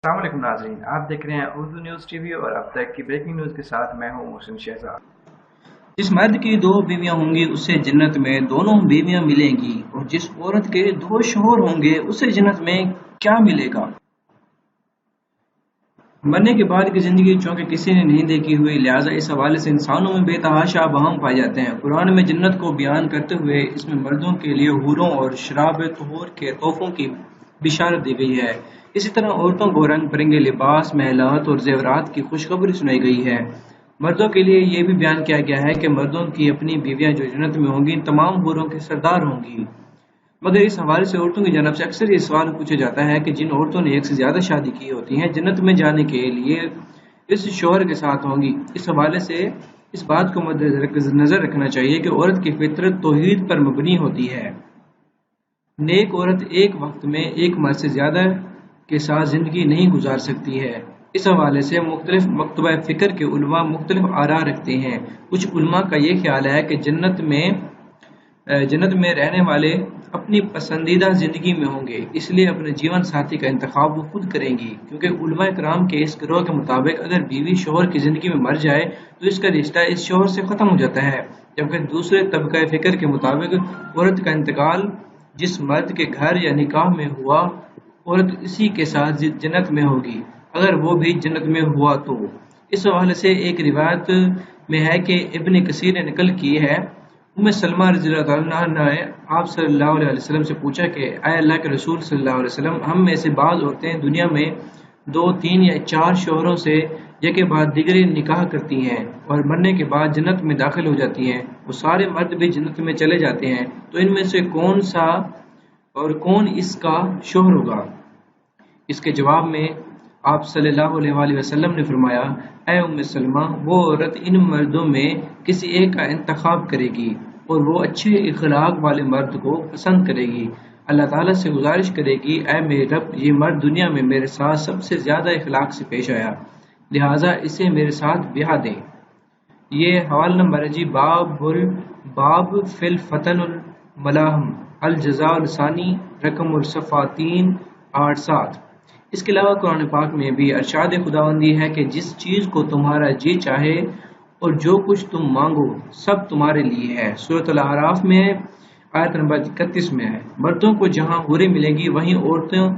अस्सलाम वालेकुम नाज़रीन, आप देख रहे हैं उर्दू न्यूज़ टीवी और अब तक की ब्रेकिंग न्यूज़ के साथ मैं हूं मोहसिन शहजाद। जिस मर्द की दो बीवियां होंगी उसे जन्नत में दोनों बीवियां मिलेंगी और जिस औरत के दो शौहर होंगे उसे जन्नत में क्या मिलेगा। मरने के बाद की जिंदगी चूंकि किसी ने नहीं देखी हुई, लिहाजा इस हवाले से इंसानों में बेतहाशा बहम पाए जाते हैं। कुरान में जन्नत को बयान करते हुए इसमें मर्दों के लिए हूरों और शराब तोहूर के तोहफों की बिशारत दी गई है। इसी तरह औरतों को रंग बिरंगे लिबास, महलात और जेवरात की खुशखबरी सुनाई गई है। मर्दों के लिए यह भी बयान किया गया है कि मर्दों की अपनी बीवियां जो जन्नत में होंगी तमाम हूरों की सरदार होंगी। मगर इस हवाले से औरतों की जानब से अक्सर ये सवाल पूछा जाता है कि जिन औरतों ने एक से ज्यादा शादी की होती हैं जन्नत में जाने के लिए इस शौहर के साथ होंगी। इस हवाले से इस बात को मद्देनजर रखना चाहिए कि औरत की फितरत तौहीद पर मबनी होती है। नेक औरत एक वक्त में एक मर्द से ज्यादा के साथ जिंदगी नहीं गुजार सकती है। इस हवाले से मुख्तलिफ मकतबा फ़िक्र के उलमा मुख्तलिफ आरा रखते हैं। कुछ उलमा का ये ख्याल है कि जन्नत में रहने वाले अपनी पसंदीदा जिंदगी में होंगे, इसलिए अपने जीवन साथी का इंतखाब वो खुद करेंगी, क्योंकि उलमा इकराम के इस गिरोह के मुताबिक अगर बीवी शौहर की जिंदगी में मर जाए तो इसका रिश्ता इस शौहर से खत्म हो जाता है। जबकि दूसरे तबका फिक्र के मुताबिक औरत का इंतकाल जिस मर्द के घर या निकाह में हुआ, औरत इसी के साथ जन्नत में होगी अगर वो भी जन्नत में हुआ तो। इस हवाले से एक रिवायत में है कि इब्न कसीर ने नकल की है, उम्मे सलमा रज़ियल्लाहु अन्हा ने आप सल्लल्लाहु अलैहि वसल्लम से पूछा कि ऐ अल्लाह के रसूल सल्लल्लाहु अलैहि वसल्लम, हम में से बाज़ औरतें दुनिया में 2, 3 या 4 शौहरों से एक बाद दिगरे निकाह करती हैं और मरने के बाद जन्नत में दाखिल हो जाती हैं। वो सारे मर्द भी जन्नत में चले जाते हैं, तो इनमें से कौन सा और कौन इसका शौहर होगा? इसके जवाब में आप सल्लल्लाहु अलैहि वसल्लम ने फरमाया, ऐ उम्मे सलमा, वो औरत इन मर्दों में किसी एक का इंतखाब करेगी और वो अच्छे इखलाक वाले मर्द को पसंद करेगी। अल्लाह ताला से गुजारिश करेगी, ऐ मेरे रब, ये मर्द दुनिया में मेरे साथ सबसे ज्यादा इखलाक से पेश आया, लिहाजा इसे मेरे साथ ब्याह दें। ये हवाला नंबर है जी, बाब फिल फतनुल मलाहम अल जज़ाउल सानी रकमुल सफ़ा 387। इसके अलावा कुरान पाक में भी अरशाद खुदावंदी है कि जिस चीज़ को तुम्हारा जी चाहे और जो कुछ तुम मांगो सब तुम्हारे लिए है। सूरत अल-आराफ में आयत नंबर 31 में है। मर्दों को जहां हूरें मिलेंगी वहीं औरतों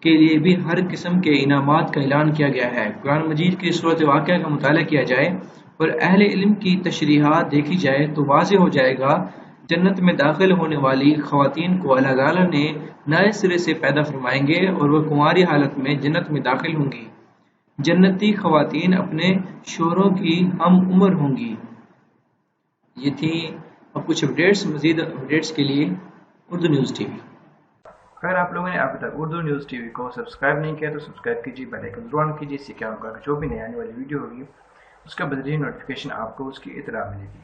के लिए भी हर किस्म के इनामात का ऐलान किया गया है। कुरान मजीद की सूरत वाक़या का मुताला किया जाए और अहले इल्म की तशरीहात देखी जाए तो वाज़ेह हो जाएगा, जन्नत में दाखिल होने वाली ख़वातीन को अल्लाह ताला ने नए सिरे से पैदा फरमाएंगे और वह कुंवारी हालत में जन्नत में दाखिल होंगी। जन्नती ख़वातीन अपने शौहरों की हम उम्र होंगी। ये थी अब कुछ अपडेट्स। मज़ीद अपडेट्स के लिए उर्दू न्यूज़ टीवी। अगर आप लोगों ने अभी तक उर्दू न्यूज़ टीवी को सब्सक्राइब नहीं किया तो सब्सक्राइब कीजिए, बेल आइकन जरूर ऑन कीजिए, इससे क्या होगा कि जो भी नई आने वाली वीडियो होगी उसका बदरीन नोटिफिकेशन आपको उसकी इतला मिलेगी।